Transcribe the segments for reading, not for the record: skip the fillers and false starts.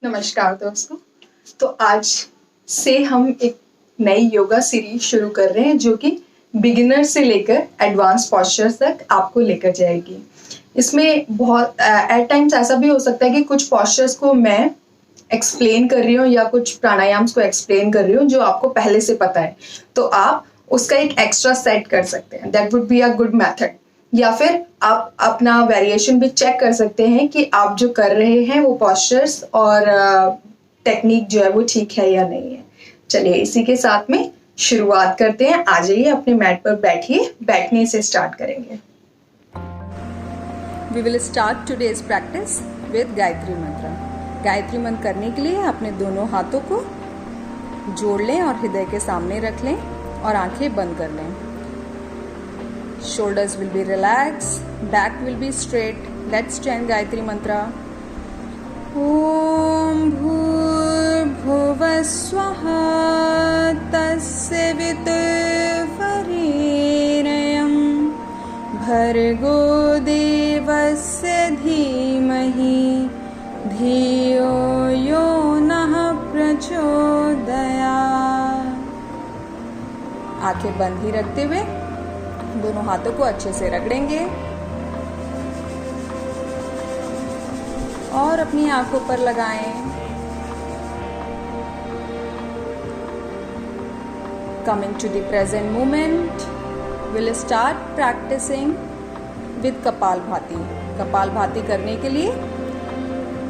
नमस्कार दोस्तों। तो आज से हम एक नई योगा सीरीज शुरू कर रहे हैं जो कि बिगिनर से लेकर एडवांस पोस्चर्स तक आपको लेकर जाएगी। इसमें बहुत एट टाइम्स ऐसा भी हो सकता है कि कुछ पोस्चर्स को मैं एक्सप्लेन कर रही हूँ या कुछ प्राणायाम्स को एक्सप्लेन कर रही हूँ जो आपको पहले से पता है, तो आप उसका एक एक्स्ट्रा सेट कर सकते हैं। That would be a good method. या फिर आप अपना वेरिएशन भी चेक कर सकते हैं कि आप जो कर रहे हैं वो पोस्चर्स और टेक्निक जो है वो ठीक है या नहीं है। चलिए इसी के साथ में शुरुआत करते हैं। आ जाइए अपने मैट पर बैठिए, बैठने से स्टार्ट करेंगे। We will start today's practice with Gayatri मंत्र। गायत्री मंत्र करने के लिए अपने दोनों हाथों को जोड़ लें और हृदय के सामने रख लें और आंखें बंद कर लें। Shoulders will be relaxed, back will be straight. Let's chant Gayatri मंत्र। ओम भूर्भुवः स्वः तस्य वितुर्वरेण्यं भर्गो देवस्य धीमहि धियो यो नः प्रचोदयात्। आंखें बंद ही रखते हुए दोनों हाथों को अच्छे से रगड़ेंगे और अपनी आंखों पर लगाएं। Coming to the present moment, we'll start practicing with kapalbhati. Kapalbhati करने के लिए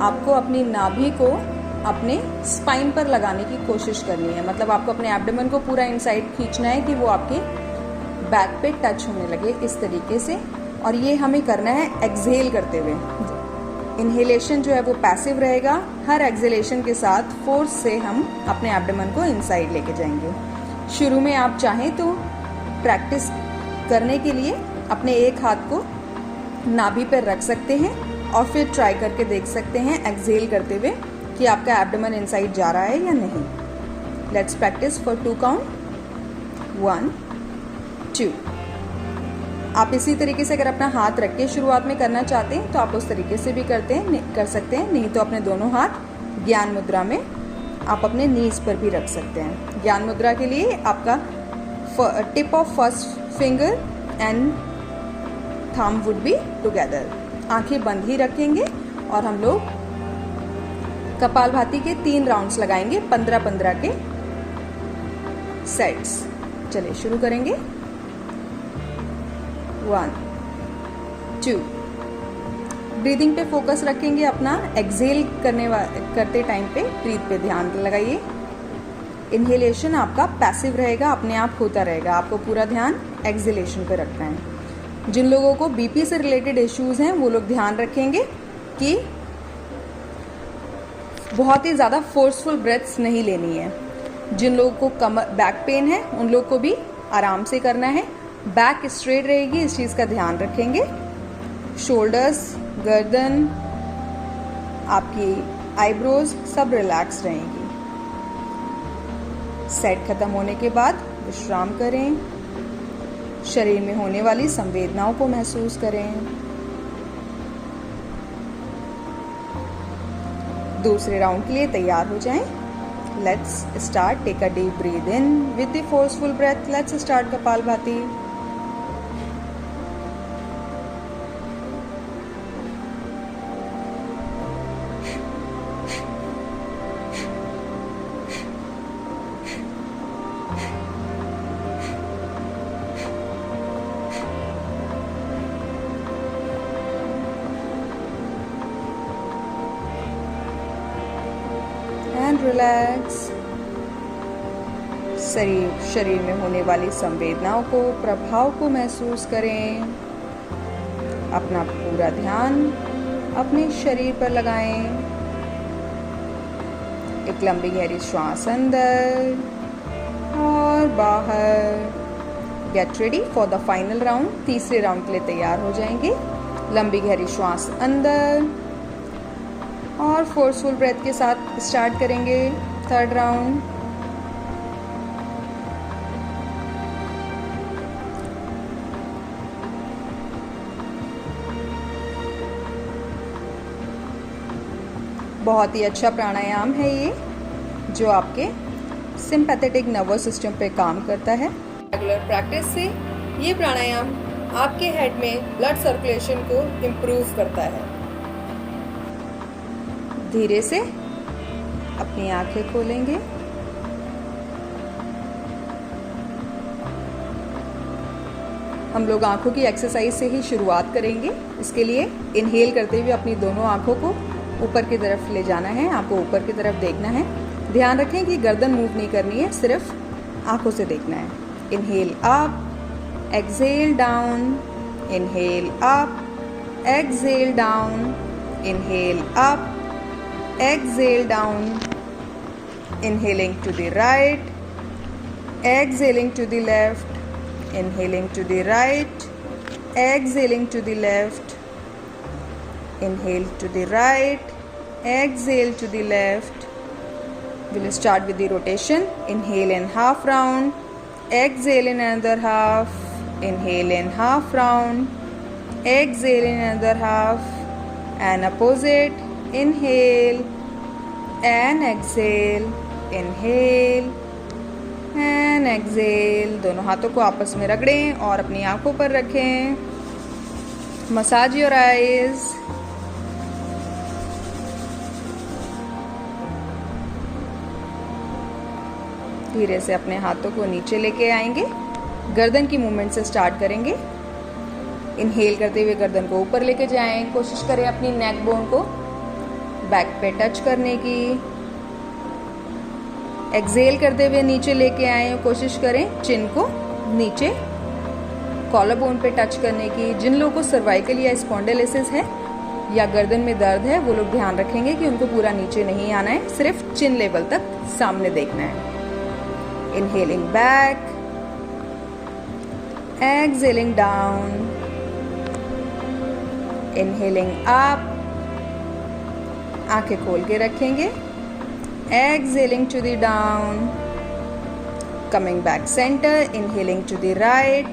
आपको अपनी नाभि को अपने स्पाइन पर लगाने की कोशिश करनी है। मतलब आपको अपने एब्डोमेन को पूरा इनसाइड खींचना है कि वो आपके बैक पे टच होने लगे, इस तरीके से। और ये हमें करना है एक्सहेल करते हुए। इनहेलेशन जो है वो पैसिव रहेगा। हर एक्सहेलेशन के साथ फोर्स से हम अपने एब्डोमेन को इनसाइड लेके जाएंगे। शुरू में आप चाहें तो प्रैक्टिस करने के लिए अपने एक हाथ को नाभि पर रख सकते हैं और फिर ट्राई करके देख सकते हैं एक्सहेल करते हुए कि आपका एब्डोमेन इनसाइड जा रहा है या नहीं। Let's practice for 2 count. 1 2। आप इसी तरीके से अगर अपना हाथ रख के शुरुआत में करना चाहते हैं तो आप उस तरीके से भी कर सकते हैं। नहीं तो अपने दोनों हाथ ज्ञान मुद्रा में आप अपने नीज पर भी रख सकते हैं। ज्ञान मुद्रा के लिए आपका tip of first finger and thumb would be together. आंखें बंद ही रखेंगे और हम लोग कपालभाति के 3 राउंड्स लगाएंगे, 15-15 के सेट्स। चलिए शुरू करेंगे। 1 2। ब्रीदिंग पे फोकस रखेंगे अपना। एक्सहेल करते टाइम पे ब्रीथ पे ध्यान लगाइए। इनहेलेशन आपका पैसिव रहेगा, अपने आप होता रहेगा। आपको पूरा ध्यान एक्सहेलेशन पे रखना है। जिन लोगों को बीपी से रिलेटेड इश्यूज हैं वो लोग ध्यान रखेंगे कि बहुत ही ज़्यादा फोर्सफुल ब्रेथ्स नहीं लेनी है। जिन लोगों को कमर बैक पेन है उन लोग को भी आराम से करना है। बैक स्ट्रेट रहेगी, इस चीज़ का ध्यान रखेंगे। शोल्डर्स, गर्दन, आपकी आईब्रोज सब रिलैक्स रहेंगी। सेट खत्म होने के बाद विश्राम करें। शरीर में होने वाली संवेदनाओं को महसूस करें। दूसरे राउंड के लिए तैयार हो जाएं। Let's start. Take a deep breath in with the forceful breath. Let's start kapalbhati. Relax. शरीर में होने वाली संवेदनाओं को, प्रभाव को महसूस करें। अपना पूरा ध्यान अपने शरीर पर लगाएं। एक लंबी गहरी श्वास अंदर और बाहर। Get ready for the final round. तीसरे राउंड के लिए तैयार हो जाएंगे। लंबी गहरी श्वास अंदर और फोर्सफुल ब्रेथ के साथ स्टार्ट करेंगे 3rd राउंड। बहुत ही अच्छा प्राणायाम है ये, जो आपके सिंपैथेटिक नर्वस सिस्टम पे काम करता है। रेगुलर प्रैक्टिस से ये प्राणायाम आपके हेड में ब्लड सर्कुलेशन को इम्प्रूव करता है। धीरे से अपनी आंखें खोलेंगे। हम लोग आंखों की एक्सरसाइज से ही शुरुआत करेंगे। इसके लिए इनहेल करते हुए अपनी दोनों आंखों को ऊपर की तरफ ले जाना है, आपको ऊपर की तरफ देखना है। ध्यान रखें कि गर्दन मूव नहीं करनी है, सिर्फ आंखों से देखना है। Inhale up, exhale down, inhale up, exhale down, inhale up, exhale down, inhaling to the right, exhaling to the left, inhaling to the right, exhaling to the left, inhale to the right, exhale to the left. We'll start with the rotation. Inhale in half round, exhale in another half, inhale in half round, exhale in another half, and opposite. Inhale and exhale, inhale and exhale. दोनों हाथों को आपस में रगड़ें और अपनी आंखों पर रखें। Massage your eyes. धीरे से अपने हाथों को नीचे लेके आएंगे। गर्दन की मूवमेंट से स्टार्ट करेंगे। इनहेल करते हुए गर्दन को ऊपर लेके जाएं। कोशिश करें अपनी नेक बोन को बैक पे टच करने की। एक्सहेल करते हुए नीचे लेके आए, कोशिश करें चिन को नीचे कॉलर बोन पे टच करने की। जिन लोगों को सर्वाइकल या स्पॉन्डिलोसिस है या गर्दन में दर्द है, वो लोग ध्यान रखेंगे कि उनको पूरा नीचे नहीं आना है, सिर्फ चिन लेवल तक सामने देखना है। Inhaling back, exhaling down, inhaling up, आंखें खोल के रखेंगे। Exhaling to the down, coming back centre, inhaling to the right,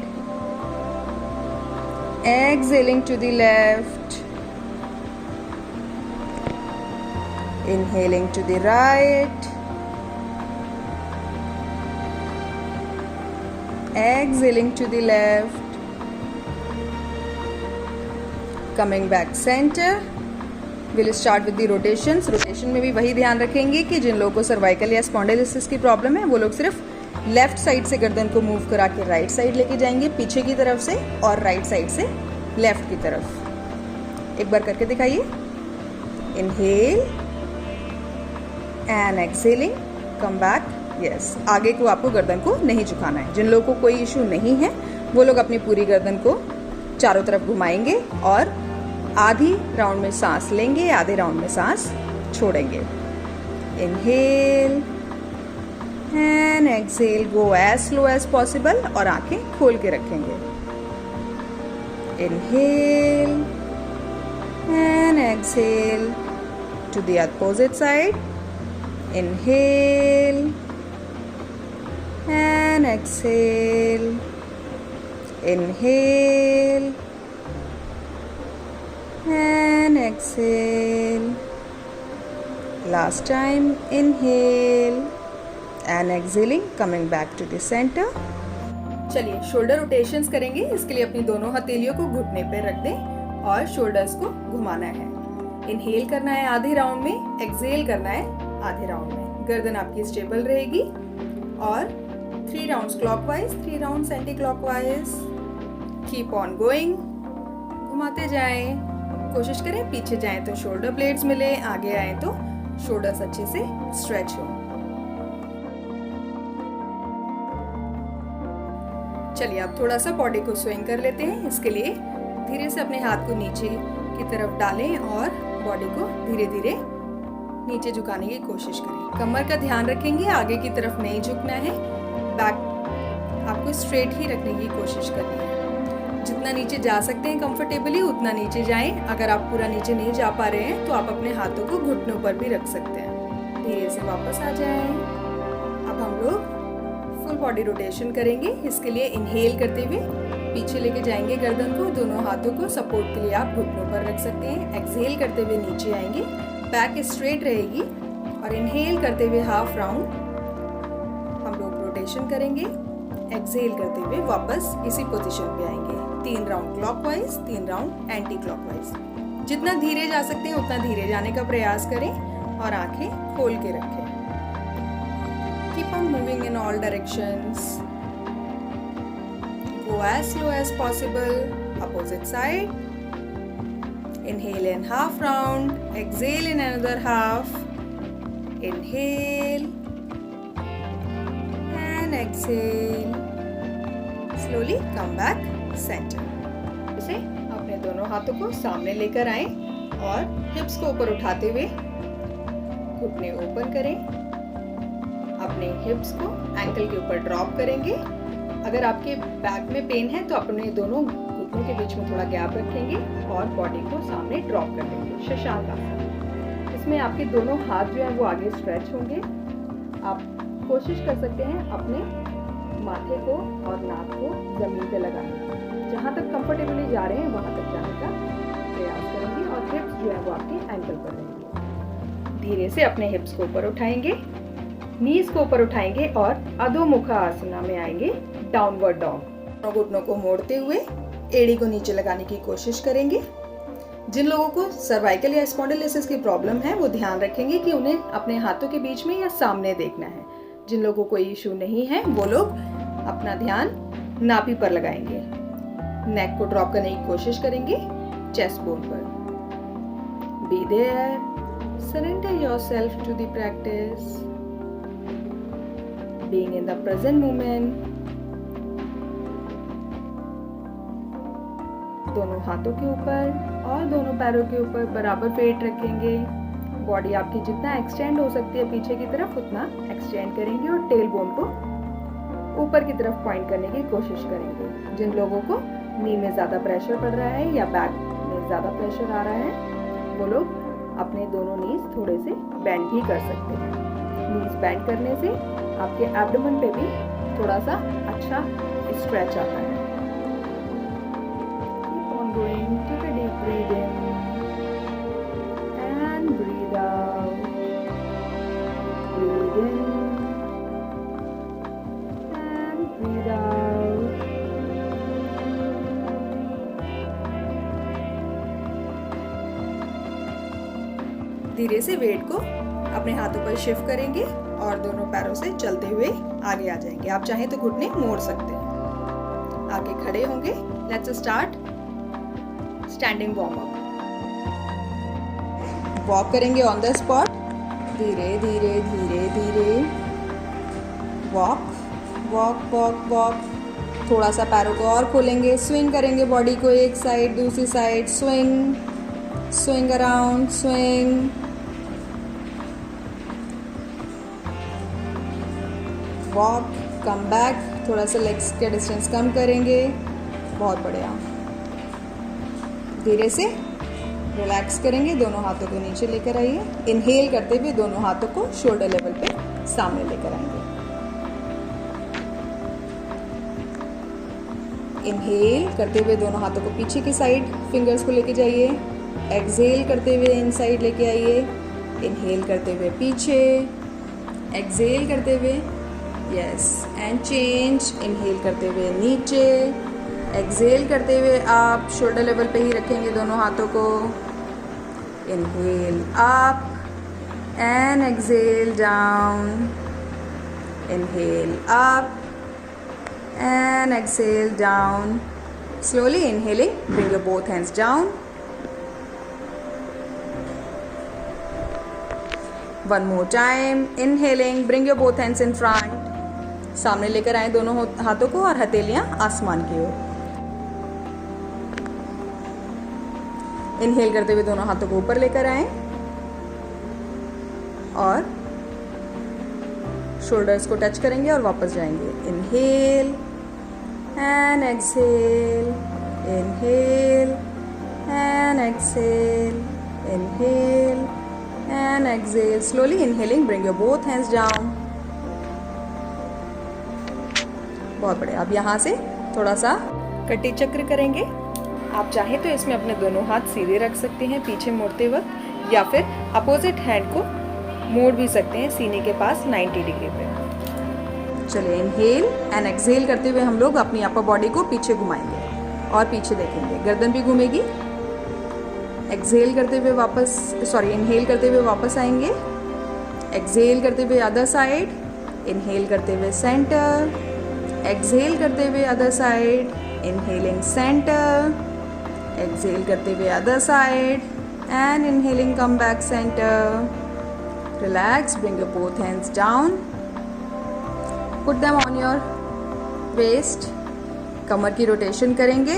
exhaling to the left, inhaling to the right, exhaling to the left, coming back centre. Will start with the rotations. Rotation में भी वही ध्यान रखेंगे कि जिन लोगों को cervical या spondylosis की प्रॉब्लम है, वो लोग सिर्फ लेफ्ट साइड से गर्दन को मूव करा के राइट साइड लेके जाएंगे, पीछे की तरफ से, और राइट साइड से लेफ्ट की तरफ। एक बार करके दिखाइए। Inhale and exhaling, come back. Yes, आगे को आपको गर्दन को नहीं झुकाना है। जिन लोगों को कोई इशू नहीं है, वो लोग अपनी पूरी गर्दन को चारों तरफ घुमाएंगे और आधी राउंड में सांस लेंगे, आधे राउंड में सांस छोड़ेंगे। Inhale and exhale, go as slow as possible और आंखें खोल के रखेंगे। Inhale and exhale to the opposite side. Inhale and exhale, inhale and exhale. Last time, inhale and exhaling, coming back to the center. चलिए shoulder rotations करेंगे। इसके लिए अपनी दोनों हथेलियों को घुटने पे रख दें और शोल्डर्स को घुमाना है। इनहेल करना है आधे राउंड में, एक्सहेल करना है आधे राउंड में। गर्दन आपकी स्टेबल रहेगी और 3 rounds clockwise, 3 rounds anti clockwise. Keep on going, घुमाते जाएं। कोशिश करें पीछे जाएं तो शोल्डर ब्लेड्स मिले, आगे आए तो शोल्डर्स अच्छे से स्ट्रेच हो। चलिए अब थोड़ा सा बॉडी को स्विंग कर लेते हैं। इसके लिए धीरे से अपने हाथ को नीचे की तरफ डालें और बॉडी को धीरे धीरे नीचे झुकाने की कोशिश करें। कमर का ध्यान रखेंगे, आगे की तरफ नहीं झुकना है। बैक आपको स्ट्रेट ही रखने की कोशिश करनी है। जितना नीचे जा सकते हैं कंफर्टेबली उतना नीचे जाएं। अगर आप पूरा नीचे नहीं जा पा रहे हैं तो आप अपने हाथों को घुटनों पर भी रख सकते हैं। धीरे से वापस आ जाएं। अब हम लोग फुल बॉडी रोटेशन करेंगे। इसके लिए इनहेल करते हुए पीछे लेके जाएंगे गर्दन को। दोनों हाथों को सपोर्ट के लिए आप घुटनों पर रख सकते हैं। एक्सहेल करते हुए नीचे आएंगे। बैक स्ट्रेट रहेगी और इनहेल करते हुए हाफ राउंड हम लोग रोटेशन करेंगे। एक्सहेल करते हुए वापस इसी पोजीशन पे आएंगे। 3 round clockwise, 3 round anti clockwise. जितना धीरे जा सकते हैं उतना धीरे जाने का प्रयास करें और आंखें खोल के रखें। Keep on moving in all directions. Go as slow as possible. Opposite side. Inhale in half round. Exhale in another half. Inhale and exhale. Slowly come back center. इसे अपने दोनों हाथों को सामने लेकर आएं और हिप्स को ऊपर उठाते हुए घुटने ओपन करें। अपने हिप्स को एंकल के ऊपर ड्रॉप करेंगे। अगर आपके बैक में पेन है तो अपने दोनों घुटनों के बीच में थोड़ा गैप रखेंगे और बॉडी को सामने ड्रॉप कर देंगे। शशांक आसन। इसमें आपके दोनों हाथ जो है वो आगे स्ट्रेच होंगे। आप कोशिश कर सकते हैं अपने माथे को और नाक को जमीन पे लगाने की। जहाँ तक कंफर्टेबली जा रहे हैं वहाँ तक जाने का प्रयास करेंगे और हिप्स जो है वो आपके एंकल पर रहेंगे। धीरे से अपने हिप्स को ऊपर उठाएंगे, नीज को ऊपर उठाएंगे और अधोमुखा आसना में आएंगे, डाउनवर्ड डॉग। घुटनों को मोड़ते हुए एड़ी को नीचे लगाने की कोशिश करेंगे। जिन लोगों को सर्वाइकल या स्पॉन्डिलोसिस की प्रॉब्लम है वो ध्यान रखेंगे कि उन्हें अपने हाथों के बीच में या सामने देखना है। जिन लोगों को इशू नहीं है वो लोग अपना ध्यान नाभि पर लगाएंगे। नेक को ड्रॉप करने की कोशिश करेंगे चेस्ट बोन पर। Be there, surrender yourself to the practice, being in the present moment। दोनों हाथों के ऊपर और दोनों पैरों के ऊपर बराबर वेट रखेंगे। बॉडी आपकी जितना एक्सटेंड हो सकती है पीछे की तरफ उतना एक्सटेंड करेंगे और टेल बोन को ऊपर की तरफ पॉइंट करने की कोशिश करेंगे। जिन लोगों को नी में ज़्यादा प्रेशर पड़ रहा है या बैक में ज़्यादा प्रेशर आ रहा है वो लोग अपने दोनों नीज थोड़े से बेंड भी कर सकते हैं। नीज बेंड करने से आपके एब्डोमेन पे भी थोड़ा सा अच्छा स्ट्रेच आता है। Keep on going, take a deep breath in and breathe out. Breathe in and breathe out. धीरे से वेट को अपने हाथों पर शिफ्ट करेंगे और दोनों पैरों से चलते हुए आगे आ जाएंगे। आप चाहें तो घुटने मोड़ सकते हैं। आगे खड़े होंगे। Let's start standing warm up. Walk करेंगे ऑन द स्पॉट। धीरे धीरे धीरे धीरे वॉक वॉक वॉक वॉक। थोड़ा सा पैरों को और खोलेंगे। स्विंग करेंगे बॉडी को एक साइड दूसरी side. Swing swing around swing. Walk come back. थोड़ा सा लेग्स के डिस्टेंस कम करेंगे। बहुत बढ़िया। धीरे से रिलैक्स करेंगे। दोनों हाथों को नीचे लेकर आइए। इनहेल करते हुए दोनों हाथों को शोल्डर लेवल पे सामने लेकर आएंगे। इनहेल करते हुए दोनों हाथों को पीछे की साइड फिंगर्स को लेके जाइए। एक्सहेल करते हुए इन साइड लेके आइए। इनहेल करते हुए पीछे, एक्सहेल करते हुए यस एंड चेंज। इनहेल करते हुए नीचे, एक्सहेल करते हुए आप शोल्डर लेवल पे ही रखेंगे दोनों हाथों को। Inhale up and exhale down. Inhale up and exhale down. Slowly inhaling, bring your both hands down. One more time, inhaling, bring your both hands in front. सामने लेकर आए दोनों हाथों को और हथेलियां आसमान की ओर। इनहेल करते हुए दोनों हाथों को ऊपर लेकर आए और शोल्डर्स को टच करेंगे और वापस जाएंगे। Inhale and exhale, inhale and exhale, inhale and exhale. Slowly inhaling, bring your both hands down. बहुत बढ़िया। अब यहाँ से थोड़ा सा कटी चक्र करेंगे। आप चाहें तो इसमें अपने दोनों हाथ सीधे रख सकते हैं पीछे मुड़ते वक्त, या फिर अपोजिट हैंड को मोड़ भी सकते हैं सीने के पास 90 डिग्री पे। चलिए इनहेल एंड एक्सहेल करते हुए हम लोग अपनी अपर बॉडी को पीछे घुमाएंगे और पीछे देखेंगे, गर्दन भी घूमेगी। एक्सहेल करते हुए इनहेल करते हुए वापस आएंगे, एक्सहेल करते हुए अदर साइड, इनहेल करते हुए सेंटर, एक्सहेल करते हुए other side, inhaling centre, exhale करते हुए other side and inhaling come back centre. Relax, bring your both hands down, put them on your waist. कमर की रोटेशन करेंगे।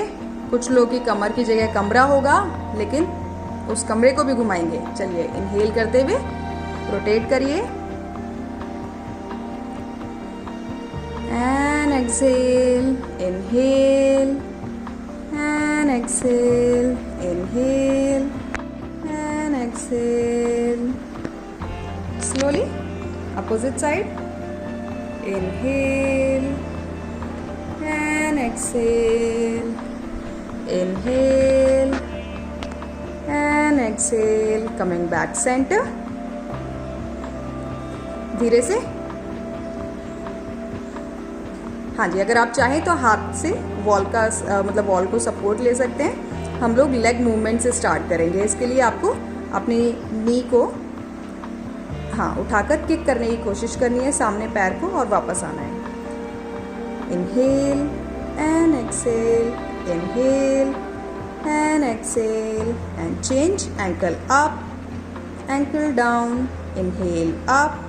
कुछ लोग की कमर की जगह कमरा होगा, लेकिन उस कमरे को भी घुमाएंगे। चलिए इनहेल करते हुए रोटेट करिए and exhale, inhale and exhale, inhale and exhale. Slowly opposite side, inhale and exhale, inhale and exhale, coming back center। धीरे से, हाँ जी, अगर आप चाहें तो हाथ से वॉल का वॉल को सपोर्ट ले सकते हैं। हम लोग लेग मूवमेंट से स्टार्ट करेंगे। इसके लिए आपको अपनी नी को उठाकर किक करने की कोशिश करनी है सामने पैर को और वापस आना है। Inhale and exhale, inhale and exhale, and change. Ankle up, ankle down, inhale up,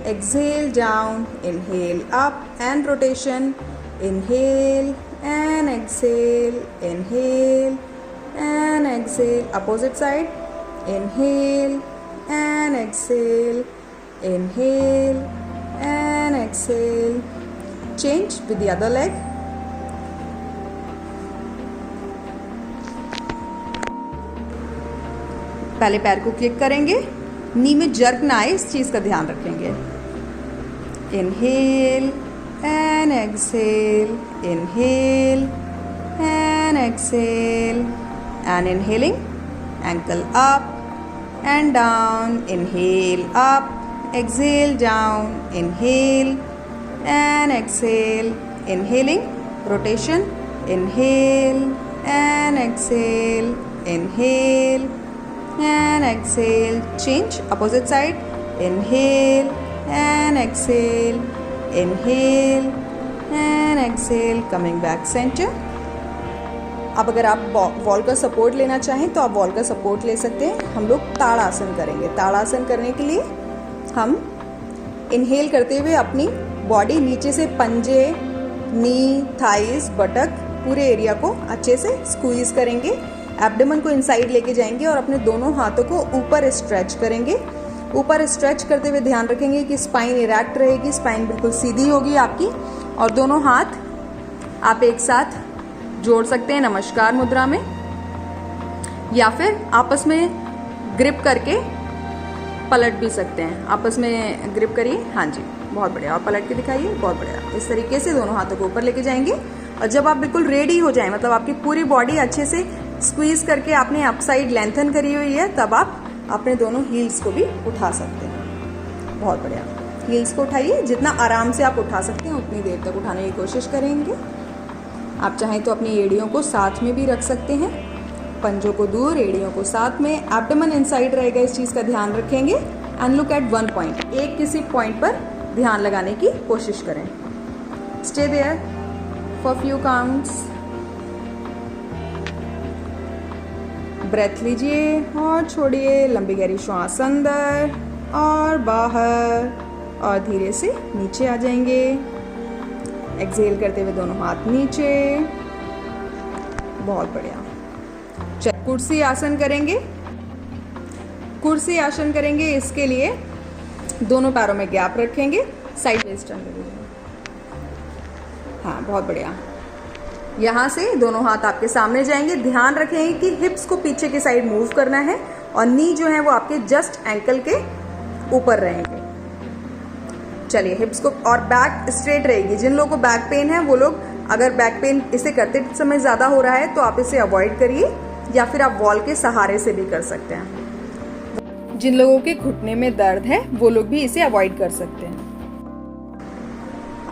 exhale down, inhale up, and rotation. Inhale and exhale, inhale and exhale. Opposite side, inhale and exhale, inhale and exhale. Change with the other leg. पहले पैर को click करेंगे, नी में jerk ना आए, इस चीज का ध्यान रखेंगे। Inhale and exhale, inhale and exhale, and inhaling ankle up and down, inhale up, exhale down, inhale and exhale, inhaling rotation, inhale and exhale, inhale and exhale, change opposite side, inhale and exhale, inhale and exhale, coming back center। अब अगर आप wall का support लेना चाहें तो आप wall का support ले सकते हैं। हम लोग ताड़ासन करेंगे। ताड़ासन करने के लिए हम इनहेल करते हुए अपनी बॉडी नीचे से पंजे, नी, थाइस, बटक, पूरे एरिया को अच्छे से स्क्वीज करेंगे। एब्डोमेन को इनसाइड लेके जाएंगे और अपने दोनों हाथों को ऊपर स्ट्रेच करेंगे। ऊपर स्ट्रेच करते हुए ध्यान रखेंगे कि स्पाइन इरेक्ट रहेगी, स्पाइन बिल्कुल सीधी होगी आपकी, और दोनों हाथ आप एक साथ जोड़ सकते हैं नमस्कार मुद्रा में, या फिर आपस में ग्रिप करके पलट भी सकते हैं। आपस में ग्रिप करिए, हाँ जी, बहुत बढ़िया, और पलट के दिखाइए, बहुत बढ़िया। इस तरीके से दोनों हाथों को ऊपर लेके जाएंगे, और जब आप बिल्कुल रेडी हो जाएं, मतलब आपकी पूरी बॉडी अच्छे से स्क्वीज करके आपने अपसाइड लेंथन करी हुई है, तब आप अपने दोनों हील्स को भी उठा सकते हैं। बहुत बढ़िया, हील्स को उठाइए, जितना आराम से आप उठा सकते हैं उतनी देर तक उठाने की कोशिश करेंगे। आप चाहें तो अपनी एड़ियों को साथ में भी रख सकते हैं, पंजों को दूर, एड़ियों को साथ में। एब्डोमेन इनसाइड रहेगा, इस चीज़ का ध्यान रखेंगे। And look at one point, एक किसी पॉइंट पर ध्यान लगाने की कोशिश करें। Stay there for few counts. Breath लीजिए और छोड़िए, लंबी गहरी श्वास अंदर और बाहर, और धीरे से नीचे आ जाएंगे। एक्सहेल करते हुए दोनों हाथ नीचे, बहुत बढ़िया। चल कुर्सी आसन करेंगे। कुर्सी आसन करेंगे, इसके लिए दोनों पैरों में गैप रखेंगे, साइड वेज टर्न करेंगे। हाँ, बहुत बढ़िया। यहाँ से दोनों हाथ आपके सामने जाएंगे। ध्यान रखेंगे कि हिप्स को पीछे की साइड मूव करना है, और नी जो है वो आपके जस्ट एंकल के ऊपर रहेंगे। चलिए, हिप्स को, और बैक स्ट्रेट रहेगी। जिन लोगों को बैक पेन है, वो लोग, अगर बैक पेन इसे करते समय ज़्यादा हो रहा है तो आप इसे अवॉइड करिए, या फिर आप वॉल के सहारे से भी कर सकते हैं। जिन लोगों के घुटने में दर्द है वो लोग भी इसे अवॉइड कर सकते हैं।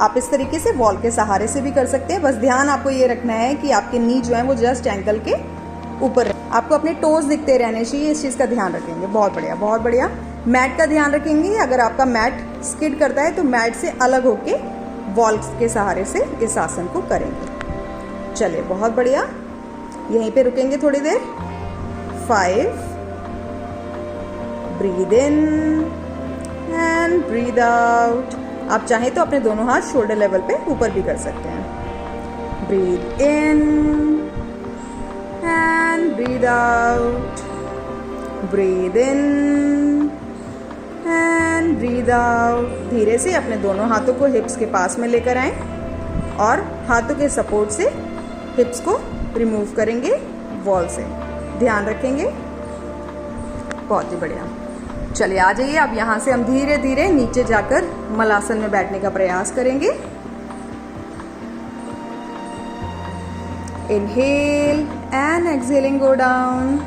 आप इस तरीके से वॉल के सहारे से भी कर सकते हैं। बस ध्यान आपको ये रखना है कि आपके नी जो है वो जस्ट एंकल के ऊपर, आपको अपने टोज दिखते रहने चाहिए, इस चीज़ का ध्यान रखेंगे। बहुत बढ़िया, बहुत बढ़िया। मैट का ध्यान रखेंगे, अगर आपका मैट स्किड करता है तो मैट से अलग होके वॉल के सहारे से इस आसन को करेंगे। चलिए, बहुत बढ़िया। यहीं पे रुकेंगे थोड़ी देर। 5, breathe in and breathe out. आप चाहें तो अपने दोनों हाथ शोल्डर लेवल पे ऊपर भी कर सकते हैं। Breathe in and breathe out, breathe in and breathe out. धीरे से अपने दोनों हाथों को हिप्स के पास में लेकर आएं और हाथों के सपोर्ट से हिप्स को रिमूव करेंगे वॉल से। ध्यान रखेंगे। बहुत ही बढ़िया। चलिए, आ जाइए। अब यहाँ से हम धीरे धीरे नीचे जाकर मलासन में बैठने का प्रयास करेंगे। Inhale and exhaling go down.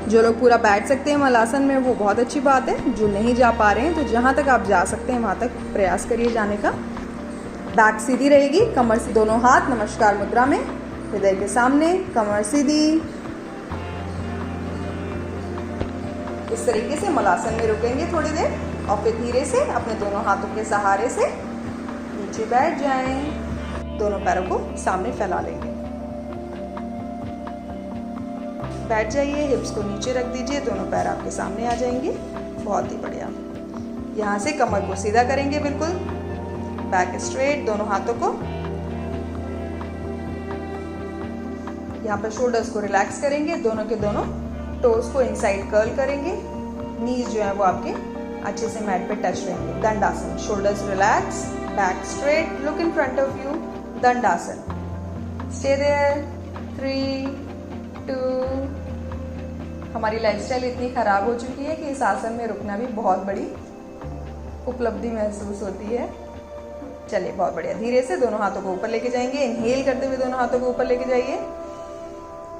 जो लोग पूरा बैठ सकते हैं मलासन में वो बहुत अच्छी बात है। जो नहीं जा पा रहे हैं तो जहाँ तक आप जा सकते हैं वहाँ तक प्रयास करिए जाने का। बैक सीधी रहेगी, कमर से दोनों हाथ नमस्कार मुद्रा में, हृदय के सामने, कमर सीधी। इस तरीके से मलासन में रुकेंगे थोड़ी देर और फिर धीरे से अपने दोनों हाथों के सहारे से नीचे बैठ जाएं। दोनों पैरों को सामने फैला लेंगे। बैठ जाइए, हिप्स को नीचे रख दीजिए, दोनों पैर आपके सामने आ जाएंगे। बहुत ही बढ़िया। यहाँ से कमर को सीधा करेंगे, बिल्कुल बैक स्ट्रेट, दोनों हाथों को। यहाँ पर शोल्डर्स को रिलैक्स करेंगे, दोनों के दोनों टोज को इनसाइड कर्ल करेंगे। नीज जो है वो आपके अच्छे से मैट पे टच रहेंगे। Dandasana, shoulders relax, back straight, look in front of you. Dandasana. Stay there. 3, 2। हमारी लाइफस्टाइल इतनी खराब हो चुकी है कि इस आसन में रुकना भी बहुत बड़ी उपलब्धि महसूस होती है। चलिए, बहुत बढ़िया। धीरे से दोनों हाथों को ऊपर लेके जाएंगे। इनहेल करते हुए दोनों हाथों को ऊपर लेके जाइए।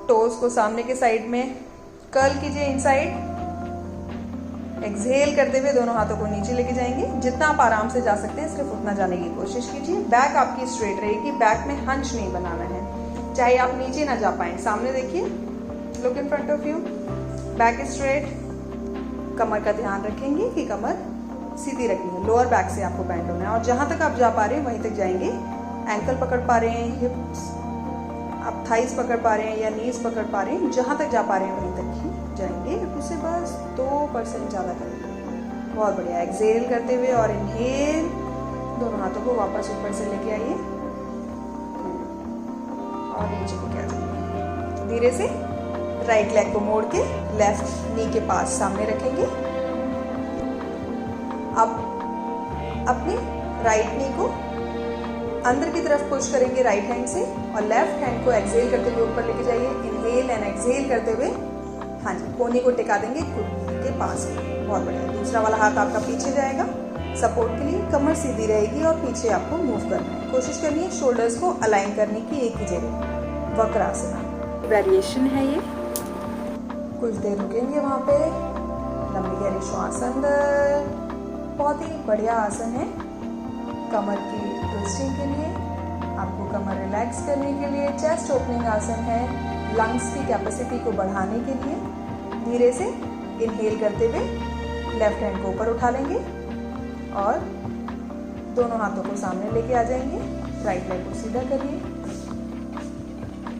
टोज को सामने के साइड में कर्ल कीजिए इनसाइड। एक्सहेल करते हुए दोनों हाथों को नीचे लेके जाएंगे। जितना आप आराम से जा सकते हैं सिर्फ उतना जाने की कोशिश कीजिए। बैक आपकी स्ट्रेट रहेगी, बैक में हंच नहीं बनाना है। चाहे आप नीचे ना जा पाए, सामने देखिए, look in front of you. Back straight. कमर का ध्यान रखेंगे कि कमर सीधी रखनी है। लोअर बैक से आपको बैंड होना है और जहां तक आप जा पा रहे हैं वहीं तक जाएंगे। एंकल पकड़ पा रहे हैं, हिप्स, आप थाइस पकड़ पा रहे हैं या नीज पकड़ पा रहे हैं, जहां तक जा पा रहे हैं वहीं तक ही जाएंगे। उसे बस 2% ज़्यादा करेंगे। बहुत बढ़िया। एक्सहेल करते हुए और इनहेल, दोनों हाथों को वापस ऊपर से लेके आइए और नीचे लेके आ जाइए। धीरे से राइट लेग को मोड़ के लेफ्ट नी के पास सामने रखेंगे। अब अपनी राइट नी को अंदर की तरफ पुश करेंगे राइट हैंड से और लेफ्ट हैंड को एक्सहेल करते हुए ऊपर लेके जाइए। इनहेल एंड एक्सहेल करते हुए, हाँ जी, कोहनी को टिका देंगे घुटने के पास में। बहुत बढ़िया। दूसरा वाला हाथ आपका पीछे जाएगा सपोर्ट के लिए। कमर सीधी रहेगी और पीछे आपको मूव करना है। कोशिश करनी है शोल्डर्स को अलाइन करने की एक ही जगह। वक्रासन वेरिएशन है ये। कुछ देर रुकेंगे वहाँ पे। लंबी गहरी श्वास अंदर। बहुत ही बढ़िया आसन है कमर की ट्विस्टिंग के लिए, आपको कमर रिलैक्स करने के लिए। चेस्ट ओपनिंग आसन है लंग्स की कैपेसिटी को बढ़ाने के लिए। धीरे से इनहेल करते हुए लेफ्ट हैंड को ऊपर उठा लेंगे और दोनों हाथों को सामने लेके आ जाएंगे। राइट लेग को सीधा करिए,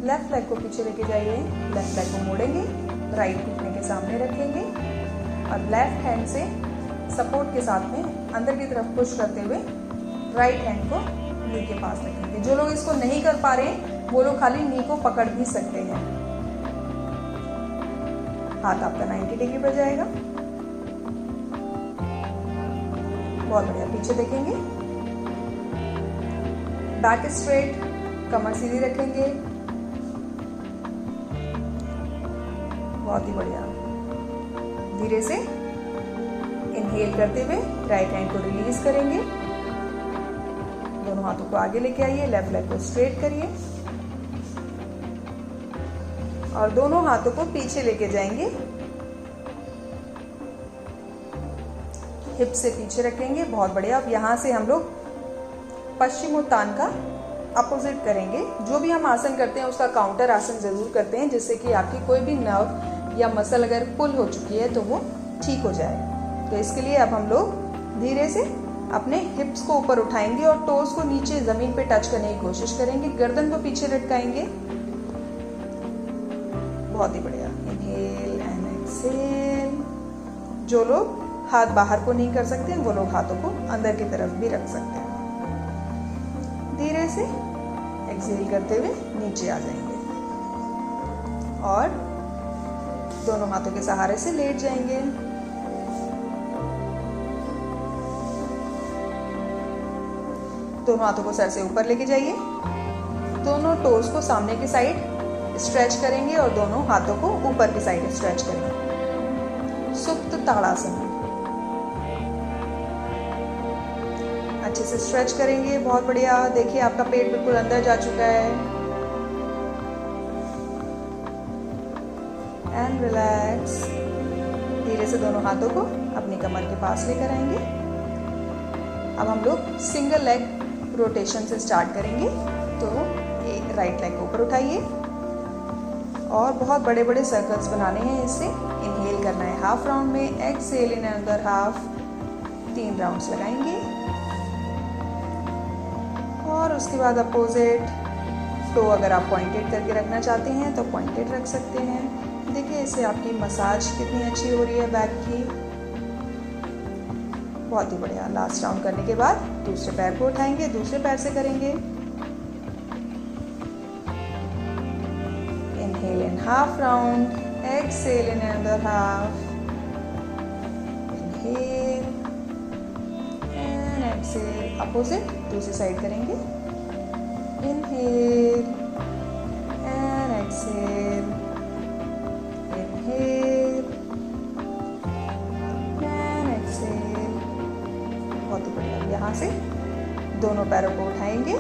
लेफ्ट लेग को पीछे लेके जाइए। लेफ्ट लेग को मोड़ेंगे, राइट घुटने के सामने रखेंगे और लेफ्ट हैंड से सपोर्ट के साथ में अंदर की तरफ पुश करते हुए राइट हैंड को नी के पास रखेंगे। जो लोग इसको नहीं कर पा रहे हैं वो लोग खाली नी को पकड़ भी सकते हैं। हाथ आपका 90 डिग्री पर जाएगा। बहुत बढ़िया। पीछे देखेंगे, बैक स्ट्रेट, कमर सीधी रखेंगे। बहुत ही बढ़िया। धीरे से इनहेल करते हुए राइट हैंड को रिलीज करेंगे। दोनों हाथों को आगे लेके आइए, लेफ्ट लेग को स्ट्रेट करिए और दोनों हाथों को पीछे लेके जाएंगे हिप से पीछे रखेंगे, बहुत बढ़िया। अब यहाँ से हम लोग पश्चिमोत्तान का अपोजिट करेंगे। जो भी हम आसन करते हैं उसका काउंटर आसन जरूर करते हैं, जिससे कि आपकी कोई भी नर्व या मसल अगर पुल हो चुकी है तो वो ठीक हो जाए। तो इसके लिए अब हम लोग धीरे से अपने हिप्स को ऊपर उठाएंगे और टोस को नीचे जमीन पे टच करने की कोशिश करेंगे। गर्दन को पीछे लटकाएंगे, बहुत ही बढ़िया। Inhale and exhale. जो लोग हाथ बाहर को नहीं कर सकते वो लोग हाथों को अंदर की तरफ भी रख सकते हैं। धीरे से एक्सहेल करते हुए नीचे आ जाएंगे और दोनों हाथों के सहारे से लेट जाएंगे। दोनों हाथों को सर से ऊपर लेके जाइए। दोनों टोज को सामने की साइड स्ट्रेच करेंगे और दोनों हाथों को ऊपर की साइड स्ट्रेच करेंगे। सुप्त ताड़ासन। अच्छे से स्ट्रेच करेंगे, बहुत बढ़िया। देखिए आपका पेट बिल्कुल अंदर जा चुका है। And relax. धीरे से दोनों हाथों को अपनी कमर के पास लेकर आएंगे। अब हम लोग सिंगल लेग रोटेशन से स्टार्ट करेंगे। तो एक राइट लेग को ऊपर उठाइए और बहुत बड़े बड़े सर्कल्स बनाने हैं। इससे इनहेल करना है हाफ राउंड में, exhale in another half. 3 rounds लगाएंगे और उसके बाद अपोजिट टो अगर आप पॉइंटेड करके रखना चाहते हैं तो पॉइंटेड रख सकते हैं। देखिए इससे आपकी मसाज कितनी अच्छी हो रही है बैक की, बहुत ही बढ़िया। लास्ट राउंड करने के बाद दूसरे पैर को उठाएंगे, दूसरे पैर से करेंगे। Inhale in half round, exhale in another half. Inhale and exhale. Opposite दूसरी साइड करेंगे। Inhale and exhale. Inhale and exhale. बहुत ही बढ़िया। यहाँ से दोनों पैरों को उठाएंगे।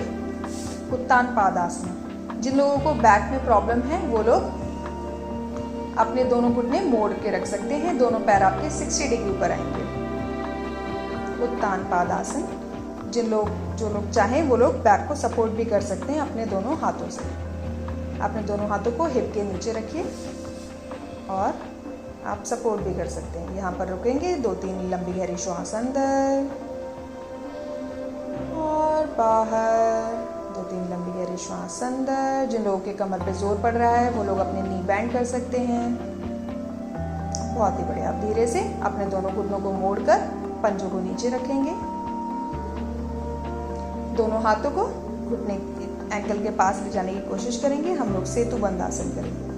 उत्तान पादासन। जिन लोगों को बैक में प्रॉब्लम है वो लोग अपने दोनों घुटने मोड़ के रख सकते हैं। दोनों पैर आपके 60 डिग्री ऊपर आएंगे। उत्तान पादासन। जो लोग चाहें वो लोग बैक को सपोर्ट भी कर सकते हैं अपने दोनों हाथों से। अपने दोनों हाथों को हिप के नीचे रखिए और आप सपोर्ट भी कर सकते हैं। यहाँ पर रुकेंगे। 2-3 लंबी गहरी श्वास अंदर और बाहर। 2-3 लंबी गहरी श्वास अंदर। जिन लोगों के कमर पे जोर पड़ रहा है वो लोग अपने नी बैंड कर सकते हैं। बहुत ही बढ़िया। आप धीरे से अपने दोनों घुटनों को मोड़कर पंजों को नीचे रखेंगे। दोनों हाथों को घुटने एंकल के पास ले जाने की कोशिश करेंगे। हम लोग सेतु बंद आसन करेंगे।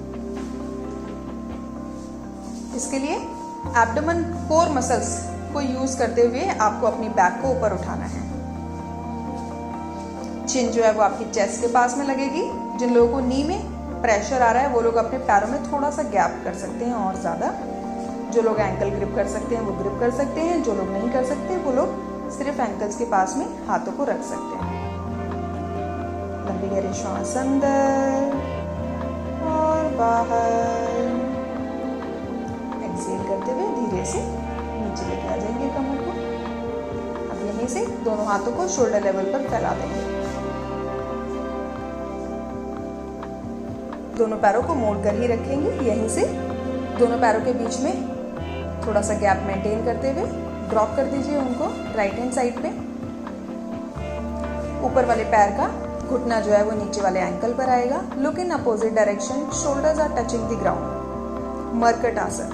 इसके लिए एब्डोमेन कोर मसल्स को यूज करते हुए आपको अपनी बैक को ऊपर उठाना है। चिन जो है वो आपकी चेस्ट के पास में लगेगी। जिन लोगों को नी में प्रेशर आ रहा है वो लोग अपने पैरों में थोड़ा सा गैप कर सकते हैं और ज़्यादा। जो लोग एंकल ग्रिप कर सकते हैं वो ग्रिप कर सकते हैं। जो लोग नहीं कर सकते वो लोग सिर्फ एंकल्स के पास में हाथों को रख सकते हैं। लंबी गहरी श्वास अंदर और बाहर। एक्सहेल करते हुए धीरे से नीचे लेके आ जाएंगे कमर को। अब यहीं से दोनों हाथों को शोल्डर लेवल पर फैला देंगे। दोनों पैरों को मोड़ कर ही रखेंगे। यहीं से दोनों पैरों के बीच में थोड़ा सा गैप मेंटेन करते हुए ड्रॉप कर दीजिए उनको राइट हैंड साइड पे। ऊपर वाले पैर का घुटना जो है वो नीचे वाले एंकल पर आएगा। Look in opposite direction, shoulders are touching the ground. Markat asana.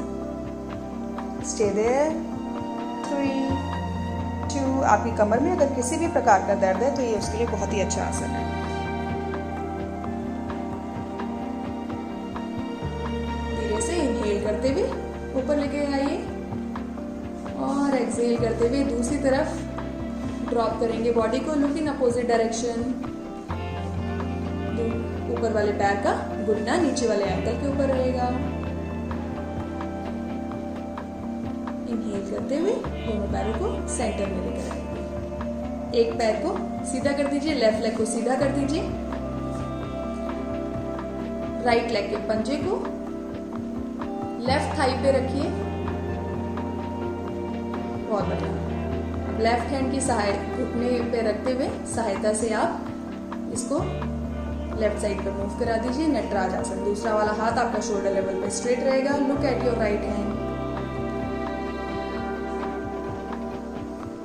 Stay there. 3, 2। आपकी कमर में अगर किसी भी प्रकार का दर्द है तो ये उसके लिए बहुत ही अच्छा आसन है। धीरे से इनहेल करते हुए ऊपर लेके आइए और एक्सहेल करते हुए दूसरी तरफ ड्रॉप करेंगे बॉडी को। Look in opposite direction. ऊपर वाले पैर का घुटना नीचे वाले एंकल के ऊपर रहेगा। इनहेल करते हुए दोनों पैरों को सेंटर में लेकर आएंगे। एक पैर को सीधा कर दीजिए, लेफ्ट लेग को सीधा कर दीजिए। राइट लेग के पंजे को लेफ्ट थाई पे रखिए। बहुत बढ़िया। अब लेफ्ट हैंड की घुटने पे रखते हुए सहायता से आप इसको लेफ्ट साइड पर मूव करा दीजिए, नटराज आसन। दूसरा वाला हाथ आपका शोल्डर लेवल पे स्ट्रेट रहेगा। Look at your right hand.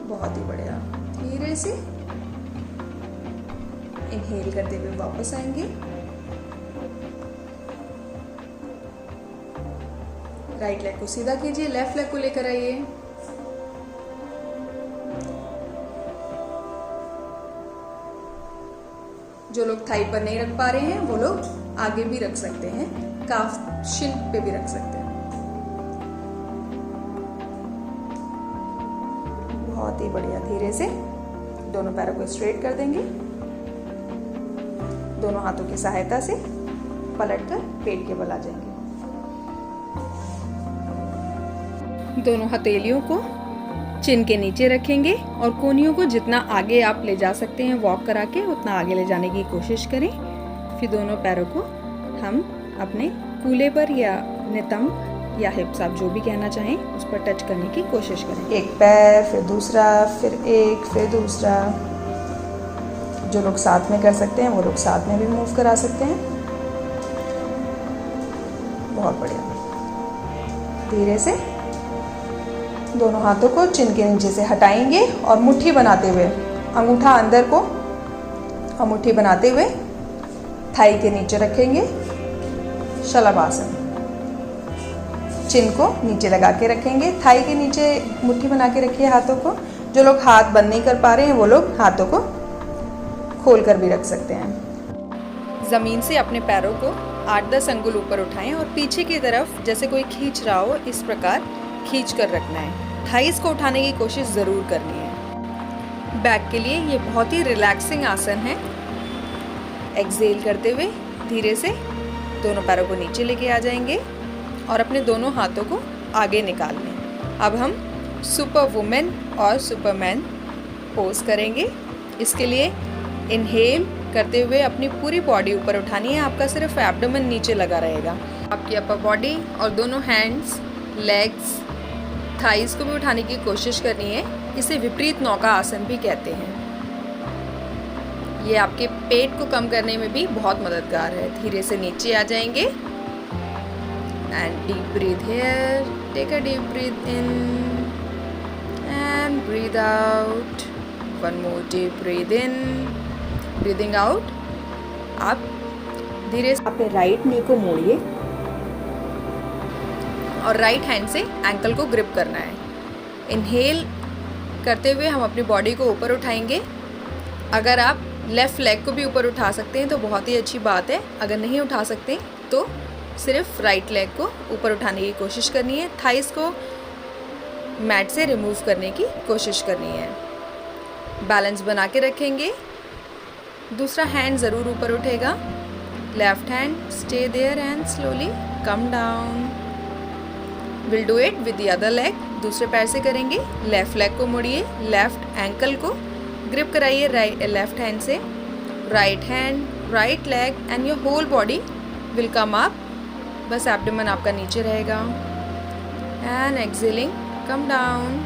बहुत ही बढ़िया। धीरे से इनहेल करते हुए वापस आएंगे। राइट लेग को सीधा कीजिए, लेफ्ट लेग को लेकर आइए। जो लोग थाई पर नहीं रख पा रहे हैं वो लोग आगे भी रख सकते हैं, काफ शिन पे भी रख सकते हैं। बहुत ही बढ़िया। धीरे से दोनों पैरों को स्ट्रेट कर देंगे। दोनों हाथों की सहायता से पलटकर पेट के बल आ जाएंगे। दोनों हथेलियों को चिन के नीचे रखेंगे और कोहनियों को जितना आगे आप ले जा सकते हैं वॉक करा के उतना आगे ले जाने की कोशिश करें। फिर दोनों पैरों को हम अपने कूल्हे पर या नितंब या हिप्स, आप जो भी कहना चाहें, उस पर टच करने की कोशिश करें। एक पैर, फिर दूसरा, फिर एक, फिर दूसरा। जो लोग साथ में कर सकते हैं वो लोग साथ में भी मूव करा सकते हैं। बहुत बढ़िया। धीरे से दोनों हाथों को चिन के नीचे से हटाएंगे और मुट्ठी बनाते हुए, अंगूठा अंदर को और मुट्ठी बनाते हुए थाई के नीचे रखेंगे। शलभासन। चिन को नीचे लगा के रखेंगे, थाई के नीचे मुट्ठी बना के रखिए हाथों को। जो लोग हाथ बंद नहीं कर पा रहे हैं वो लोग हाथों को खोल कर भी रख सकते हैं। जमीन से अपने पैरों को 8-10 अंगुल ऊपर उठाएं और पीछे की तरफ जैसे कोई खींच रहा हो इस प्रकार खींच कर रखना है। थाइस को उठाने की कोशिश ज़रूर करनी है। बैक के लिए ये बहुत ही रिलैक्सिंग आसन है। एक्सहेल करते हुए धीरे से दोनों पैरों को नीचे लेके आ जाएंगे और अपने दोनों हाथों को आगे निकाल लें। अब हम सुपर वुमेन और सुपरमैन पोज करेंगे। इसके लिए इनहेल करते हुए अपनी पूरी बॉडी ऊपर उठानी है। आपका सिर्फ एब्डोमेन नीचे लगा रहेगा। आपकी अपर बॉडी और दोनों हैंड्स, लेग्स, थाइस को भी उठाने की कोशिश करनी है। इसे विपरीत नौका आसन भी कहते हैं। ये आपके पेट को कम करने में भी बहुत मददगार है। धीरे से नीचे आ जाएंगे and deep breath here, take a deep breath in and breathe out. One more deep breath in, breathing out. आप धीरे से अपने राइट नी को मोड़िए और राइट हैंड से एंकल को ग्रिप करना है। इनहेल करते हुए हम अपनी बॉडी को ऊपर उठाएंगे। अगर आप लेफ़्ट लेग को भी ऊपर उठा सकते हैं तो बहुत ही अच्छी बात है। अगर नहीं उठा सकते तो सिर्फ राइट लेग को ऊपर उठाने की कोशिश करनी है। थाइस को मैट से रिमूव करने की कोशिश करनी है। बैलेंस बना के रखेंगे। दूसरा हैंड ज़रूर ऊपर उठेगा। Left hand stay there and slowly come down. Will do it with the other leg. दूसरे पैर से करेंगे। लेफ्ट लेग को मोड़िए, लेफ्ट एंकल को ग्रिप कराइए लेफ्ट हैंड से। Right hand, right leg and your whole body will come up. बस एब्डोमेन आपका नीचे रहेगा and exhaling come down.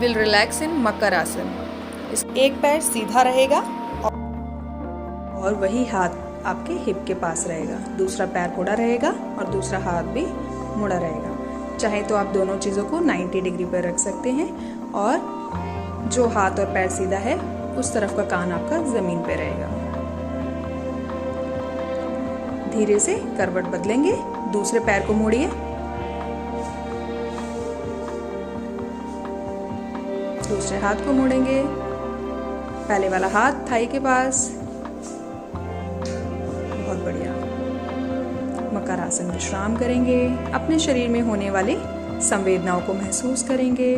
Will relax in Makar asana. एक पैर सीधा रहेगा और वही हाथ आपके हिप के पास रहेगा। दूसरा पैर मुड़ा रहेगा और दूसरा हाथ भी मुड़ा रहेगा। चाहे तो आप दोनों चीज़ों को 90 डिग्री पर रख सकते हैं और जो हाथ और पैर सीधा है उस तरफ का कान आपका ज़मीन पे रहेगा। धीरे से करवट बदलेंगे। दूसरे पैर को मोड़िए। दूसरे हाथ को मोड़ेंगे। पहले वाला हाथ थाई के पास। बहुत बढ़िया। मकर आसन विश्राम करेंगे। अपने शरीर में होने वाली संवेदनाओं को महसूस करेंगे।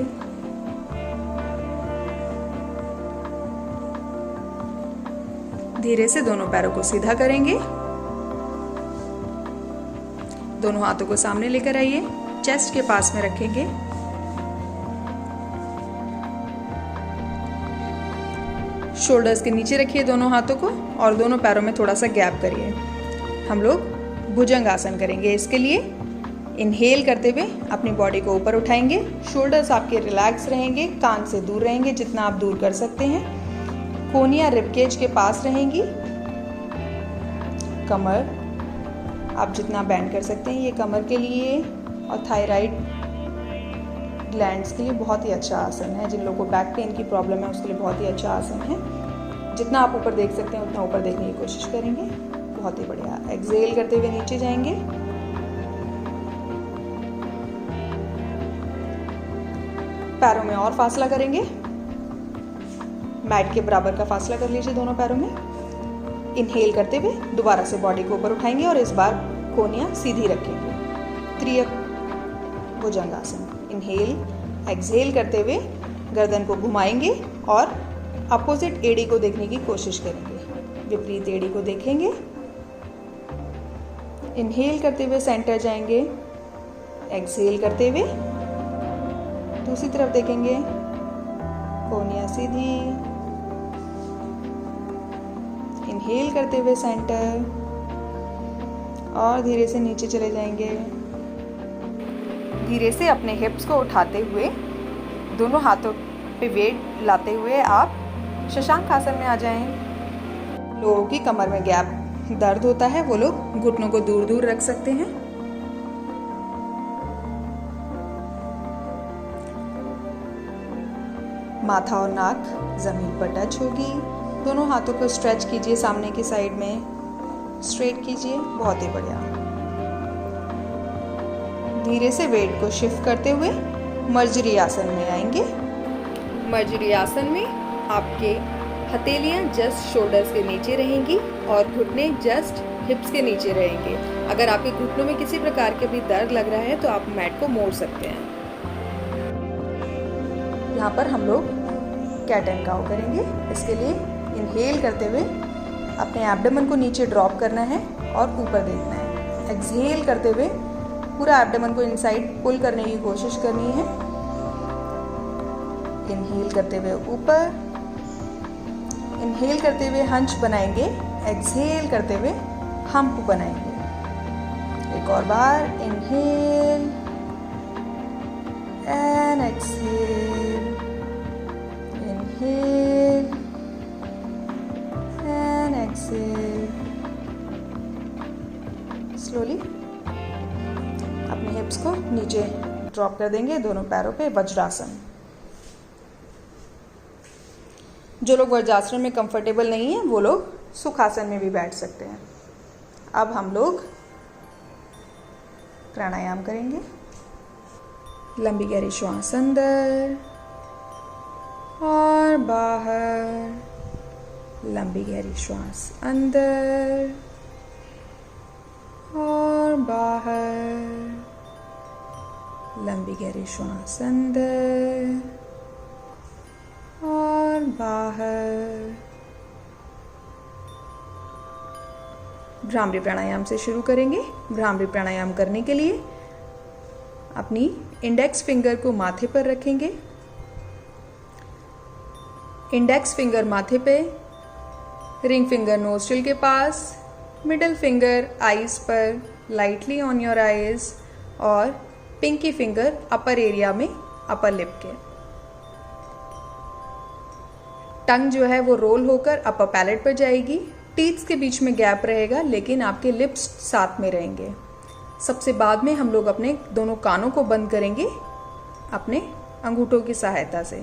धीरे से दोनों पैरों को सीधा करेंगे। दोनों हाथों को सामने लेकर आइए, चेस्ट के पास में रखेंगे। शोल्डर्स के नीचे रखिए दोनों हाथों को और दोनों पैरों में थोड़ा सा गैप करिए। हम लोग भुजंग आसन करेंगे। इसके लिए इनहेल करते हुए अपनी बॉडी को ऊपर उठाएंगे, शोल्डर्स आपके रिलैक्स रहेंगे, कान से दूर रहेंगे जितना आप दूर कर सकते हैं, कोनिया रिबकेज के पास रहेंगी, कमर आप जितना बैंड कर सकते हैं। ये कमर के लिए और थायराइड ग्लैंड्स के लिए बहुत ही अच्छा आसन है। जिन लोगों को बैक पेन की प्रॉब्लम है उसके लिए बहुत ही अच्छा आसन है। जितना आप ऊपर देख सकते हैं उतना ऊपर देखने की कोशिश करेंगे। बहुत ही बढ़िया। एक्सहेल करते हुए नीचे जाएंगे, पैरों में और फासला करेंगे, मैट के बराबर का फासला कर लीजिए दोनों पैरों में। इनहेल करते हुए दोबारा से बॉडी को ऊपर उठाएंगे और इस बार कोनियां सीधी रखेंगे, त्रियक भुजंगासन। इनहेल, एक्सहेल करते हुए गर्दन को घुमाएंगे और अपोजिट एड़ी को देखने की कोशिश करेंगे, विपरीत एड़ी को देखेंगे। इनहेल करते हुए सेंटर जाएंगे, एक्सहेल करते हुए दूसरी तरफ देखेंगे, कोनिया सीधी। इनहेल करते हुए सेंटर और धीरे से नीचे चले जाएंगे। धीरे से अपने हिप्स को उठाते हुए दोनों हाथों पे वेट लाते हुए आप शशांक आसन में आ जाएं। लोगों की कमर में गैप दर्द होता है वो लोग घुटनों को दूर दूर रख सकते हैं। माथा और नाक जमीन पर टच होगी। दोनों हाथों को स्ट्रेच कीजिए, सामने की साइड में स्ट्रेट कीजिए। बहुत ही बढ़िया। धीरे से वेट को शिफ्ट करते हुए मर्जरी आसन में आएंगे। मर्जरी आसन में आपके हथेलियां जस्ट शोल्डर्स के नीचे रहेंगी और घुटने जस्ट हिप्स के नीचे रहेंगे। अगर आपके घुटनों में किसी प्रकार के भी दर्द लग रहा है तो आप मैट को मोड़ सकते हैं। यहाँ पर हम लोग कैट एंड काउ करेंगे। इसके लिए इनहेल करते हुए अपने एब्डोमेन को नीचे ड्रॉप करना है और ऊपर देखना है। एक्सहेल करते हुए पूरा एब्डोमेन को इनसाइड पुल करने की कोशिश करनी है। इनहेल करते हुए ऊपर, इनहेल करते हुए हंच बनाएंगे, एक्सहेल करते हुए हम्प बनाएंगे। एक और बार, inhale and exhale, inhale and exhale. Slowly अपने हिप्स को नीचे ड्रॉप कर देंगे, दोनों पैरों पे वज्रासन। जो लोग वज्रासन में कंफर्टेबल नहीं है वो लोग सुखासन में भी बैठ सकते हैं। अब हम लोग प्राणायाम करेंगे। लंबी गहरी श्वास अंदर और बाहर, लंबी गहरी श्वास अंदर और बाहर, लंबी गहरी श्वास अंदर और बाहर। भ्रामरी प्राणायाम से शुरू करेंगे। भ्रामरी प्राणायाम करने के लिए अपनी इंडेक्स फिंगर को माथे पर रखेंगे। इंडेक्स फिंगर माथे पे, रिंग फिंगर नोस्ट्रिल के पास, मिडिल फिंगर आईज पर लाइटली ऑन योर आईज और पिंकी फिंगर अपर एरिया में, अपर लिप के। टंग जो है वो रोल होकर अपर पैलेट पर जाएगी। टीथ्स के बीच में गैप रहेगा लेकिन आपके लिप्स साथ में रहेंगे। सबसे बाद में हम लोग अपने दोनों कानों को बंद करेंगे अपने अंगूठों की सहायता से।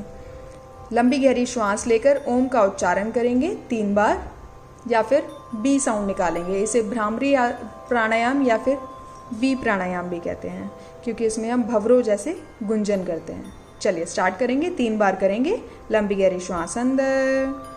लंबी गहरी श्वास लेकर ओम का उच्चारण करेंगे 3 बार या फिर बी साउंड निकालेंगे। इसे भ्रामरी प्राणायाम या फिर बी प्राणायाम भी कहते हैं क्योंकि इसमें हम भवरों जैसे गुंजन करते हैं। चलिए स्टार्ट करेंगे। 3 बार करेंगे। लंबी गहरी श्वास अंदर,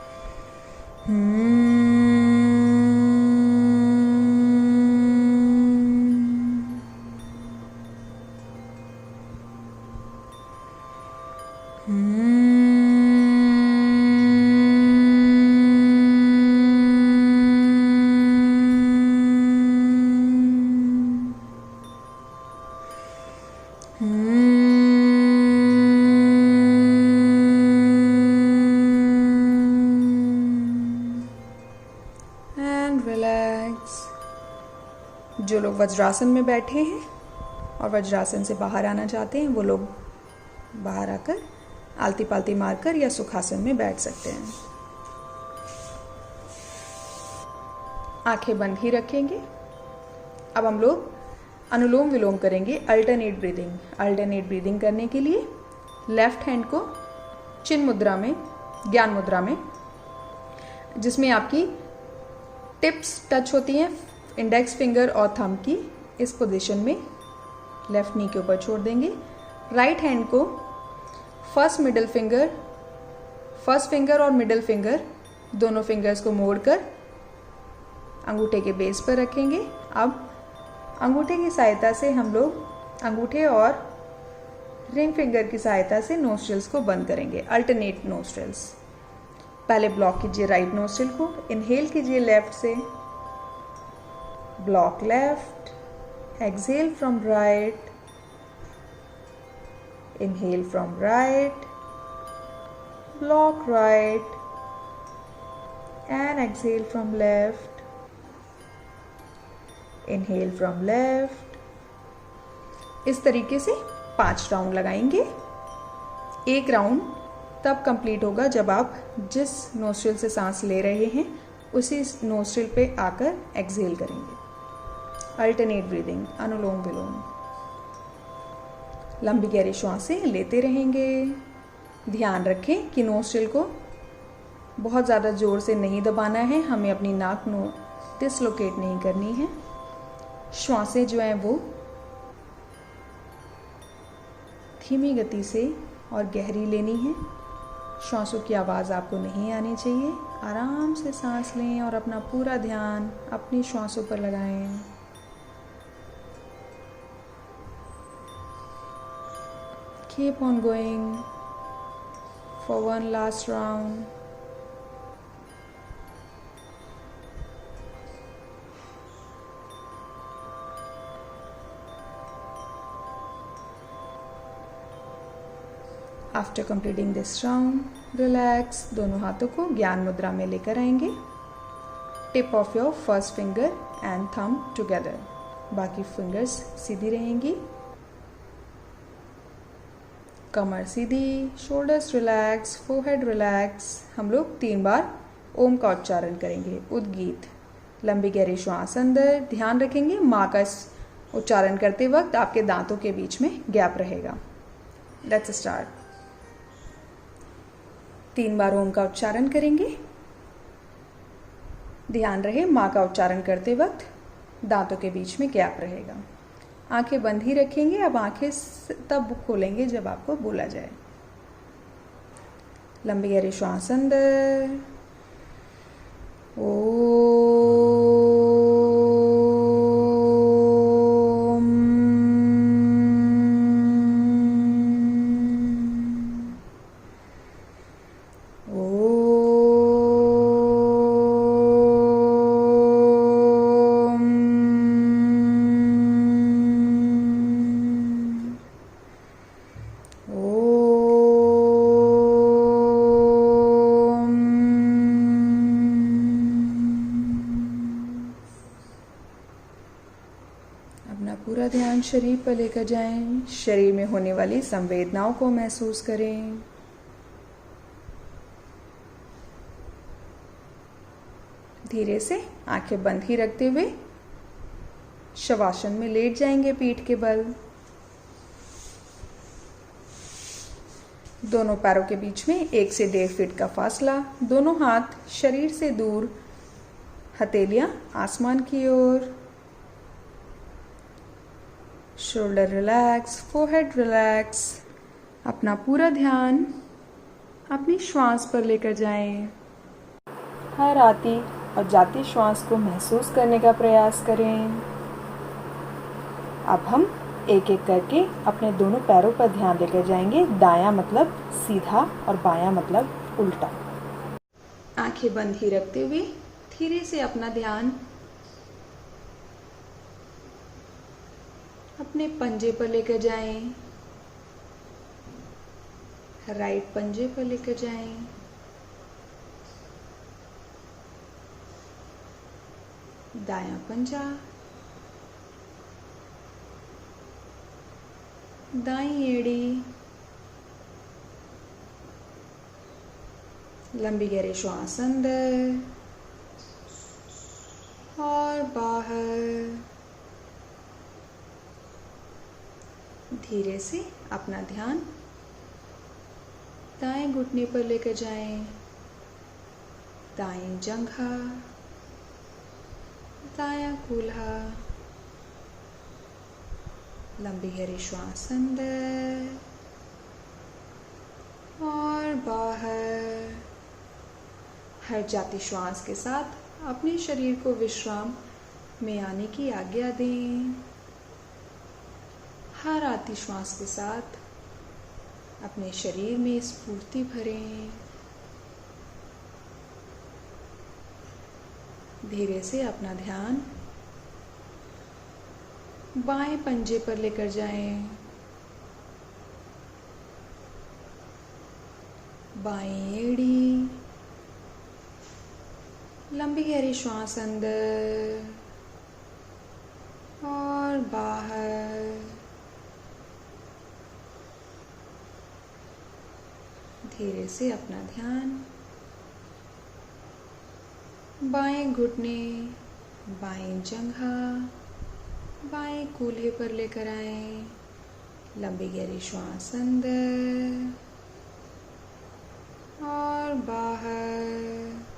जो लोग वज्रासन में बैठे हैं और वज्रासन से बाहर आना चाहते हैं वो लोग बाहर आकर आलती पालती मारकर या सुखासन में बैठ सकते हैं। आंखें बंद ही रखेंगे। अब हम लोग अनुलोम विलोम करेंगे, अल्टरनेट ब्रीदिंग। अल्टरनेट ब्रीदिंग करने के लिए लेफ्ट हैंड को चिन्ह मुद्रा में, ज्ञान मुद्रा में, जिसमें आपकी टिप्स टच होती हैं इंडेक्स फिंगर और थंब की, इस पोजीशन में लेफ्ट नी के ऊपर छोड़ देंगे। राइट हैंड को फर्स्ट फिंगर और मिडिल फिंगर दोनों फिंगर्स को मोड़कर अंगूठे के बेस पर रखेंगे। अब अंगूठे की सहायता से हम लोग अंगूठे और रिंग फिंगर की सहायता से नोस्ट्रिल्स को बंद करेंगे, अल्टरनेट नोस्ट्रिल्स। पहले ब्लॉक कीजिए राइट नोस्ट्रिल को, इनहेल कीजिए लेफ्ट से, block left, exhale from right, inhale from right, block right and exhale from left, inhale from left। इस तरीके से 5 राउंड लगाएंगे। एक राउंड तब कंप्लीट होगा जब आप जिस नोस्ट्रिल से सांस ले रहे हैं उसी नोस्ट्रिल पे आकर एक्सहेल करेंगे। अल्टरनेट ब्रीदिंग, अनुलोम विलोम। लंबी गहरी श्वासें लेते रहेंगे। ध्यान रखें कि नोस्ट्रिल को बहुत ज़्यादा ज़ोर से नहीं दबाना है, हमें अपनी नाक डिसलोकेट नहीं करनी है। श्वासें जो हैं वो धीमी गति से और गहरी लेनी है। श्वासों की आवाज़ आपको नहीं आनी चाहिए। आराम से सांस लें और अपना पूरा ध्यान अपनी श्वासों पर लगाएं। Keep on going for one last round. After completing this round, relax। दोनों हाथों को ज्ञान मुद्रा में लेकर आएंगे। Tip of your first finger and thumb together। बाकी फिंगर्स सीधी रहेंगी। कमर सीधी, शोल्डर्स रिलैक्स, फोरहेड रिलैक्स। हम लोग 3 बार ओम का उच्चारण करेंगे, उद्गीत। लंबी गहरी श्वास अंदर। ध्यान रखेंगे माँ का उच्चारण करते वक्त आपके दांतों के बीच में गैप रहेगा। Let's start. 3 बार ओम का उच्चारण करेंगे। ध्यान रहे माँ का उच्चारण करते वक्त दांतों के बीच में गैप रहेगा। आंखें बंद ही रखेंगे। अब आंखें तब खोलेंगे जब आपको बोला जाए। लंबी गहरी श्वास अंदर। अपना पूरा ध्यान शरीर पर लेकर जाएं। शरीर में होने वाली संवेदनाओं को महसूस करें। धीरे से आंखें बंद ही रखते हुए शवासन में लेट जाएंगे पीठ के बल। दोनों पैरों के बीच में 1 से 1.5 फीट का फासला। दोनों हाथ शरीर से दूर, हथेलियां आसमान की ओर। Shoulder relax, forehead relax. अपना पूरा ध्यान अपनी श्वास पर लेकर जाएं। हर आती और जाती श्वास को महसूस करने का प्रयास करें। अब हम एक एक करके अपने दोनों पैरों पर ध्यान लेकर जाएंगे। दायां मतलब सीधा और बायां मतलब उल्टा। आंखें बंद ही रखते हुए धीरे से अपना ध्यान अपने पंजे पर लेकर जाएं। राइट पंजे पर लेकर जाएं। दायां पंजा, दाईं एड़ी, लंबी गहरी श्वास अंदर और बाहर। धीरे से अपना ध्यान दाएं घुटने पर लेकर जाएं, दाएं जंघा, दायां कूल्हा। लंबी गहरी श्वास अंदर और बाहर। हर जाती श्वास के साथ अपने शरीर को विश्राम में आने की आज्ञा दें। हर आती श्वास के साथ अपने शरीर में स्फूर्ति भरें। धीरे से अपना ध्यान बाएं पंजे पर लेकर जाएं। बाएं एड़ी, लंबी गहरी श्वास अंदर और बाहर। धीरे से अपना ध्यान बाएं घुटने, बाएं जंघा, बाएं कूल्हे पर लेकर आएं। लंबी गहरी श्वास अंदर और बाहर।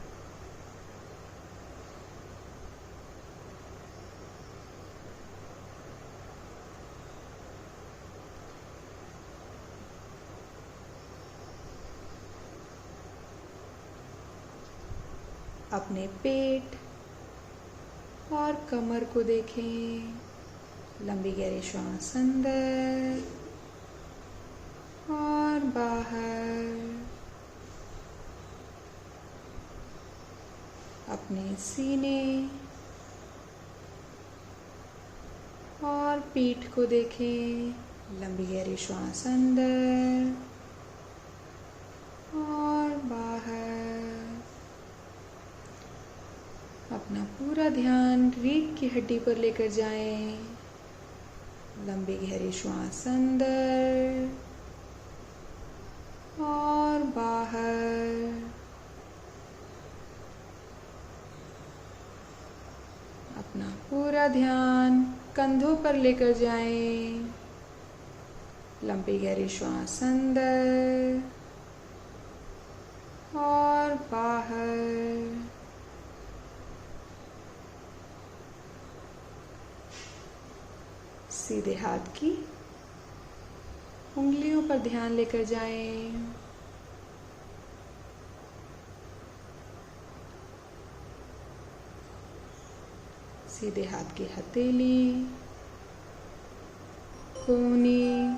अपने पेट और कमर को देखें। लंबी गहरी श्वास अंदर और बाहर। अपने सीने और पीठ को देखें। लंबी गहरी श्वास अंदर और बाहर। अपना पूरा ध्यान रीढ़ की हड्डी पर लेकर जाएं। लंबी गहरी श्वास अंदर और बाहर। अपना पूरा ध्यान कंधों पर लेकर जाएं। लंबी गहरी श्वास अंदर और बाहर। सीधे हाथ की उंगलियों पर ध्यान लेकर जाएं। सीधे हाथ की हथेली, कोहनी,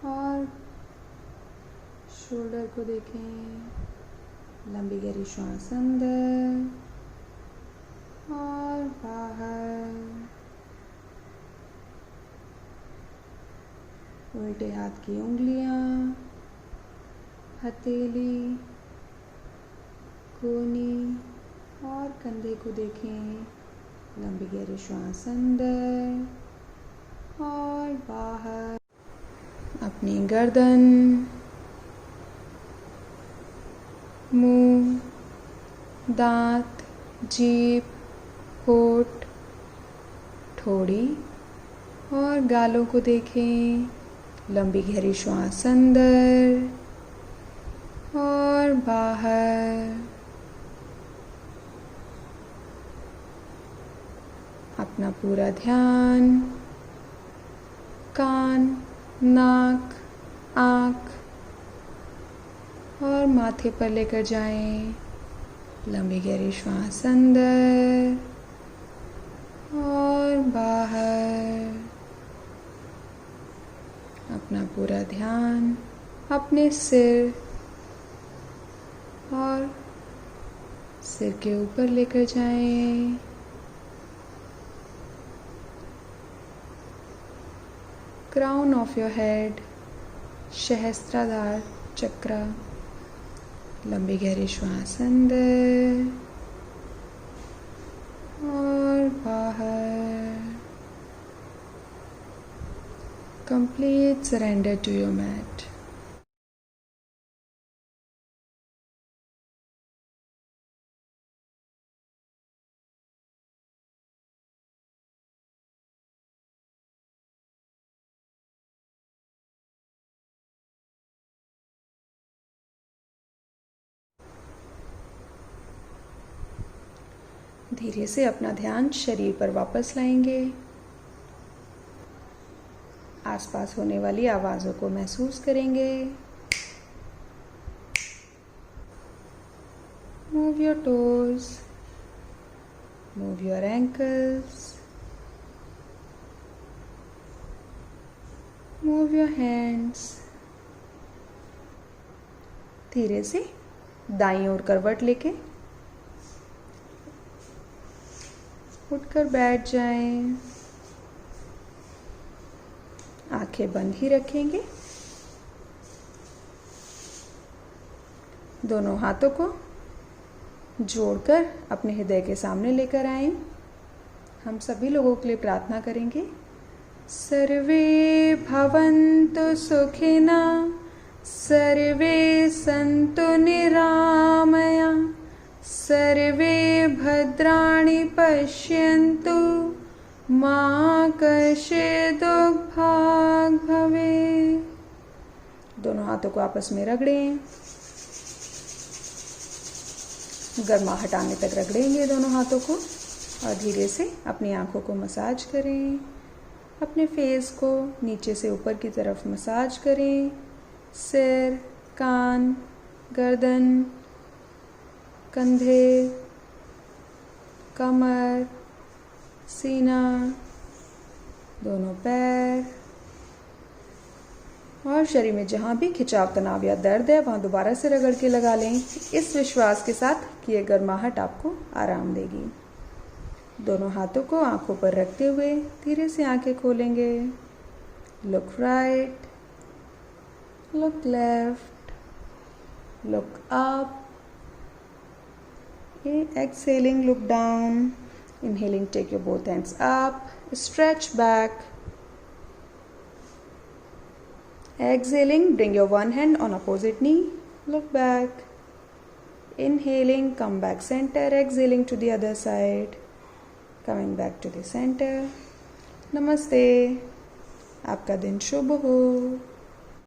और शोल्डर को देखें। लंबी गहरी श्वास अंदर और बाहर। उल्टे हाथ की उंगलियां, हथेली, कोहनी और कंधे को देखें। लंबी गहरी श्वास अंदर और बाहर। अपनी गर्दन, मुंह, दांत, जीभ, होठ, ठोड़ी और गालों को देखें। लंबी गहरी श्वास अंदर और बाहर। अपना पूरा ध्यान कान, नाक, आँख और माथे पर लेकर जाएं। लंबी गहरी श्वास अंदर और बाहर। अपना पूरा ध्यान अपने सिर और सिर के ऊपर लेकर जाएं। क्राउन ऑफ योर हेड, सहस्त्राधार चक्र। लंबी गहरी श्वास अंदर और बाहर। Complete surrender to your mat. धीरे से अपना ध्यान शरीर पर वापस लाएंगे। आसपास होने वाली आवाज़ों को महसूस करेंगे। Move your toes, move your ankles, move your hands. धीरे से दाईं ओर करवट लेके उठकर बैठ जाएं। आंखें बंद ही रखेंगे। दोनों हाथों को जोड़कर अपने हृदय के सामने लेकर आएं। हम सभी लोगों के लिए प्रार्थना करेंगे। सर्वे भवन्तु सुखिनः, सर्वे सन्तु निरामया, सर्वे भद्राणि पश्यन्तु, मा कश्चित् दुःखभाग् भवेत्। दोनों हाथों को आपस में रगड़ें। गर्माहट आने तक रगड़ेंगे दोनों हाथों को और धीरे से अपनी आंखों को मसाज करें। अपने फेस को नीचे से ऊपर की तरफ मसाज करें। सिर, कान, गर्दन, कंधे, कमर, सीना, दोनों पैर और शरीर में जहाँ भी खिंचाव, तनाव या दर्द है वहाँ दोबारा से रगड़ के लगा लें, इस विश्वास के साथ कि ये गर्माहट आपको आराम देगी। दोनों हाथों को आंखों पर रखते हुए धीरे से आंखें खोलेंगे। Look right, look left, look up. Exhaling, look down. Inhaling, take your both hands up, stretch back. Exhaling, bring your one hand on opposite knee, look back. Inhaling, come back center. Exhaling to the other side, coming back to the center. Namaste. आपका दिन शुभ हो।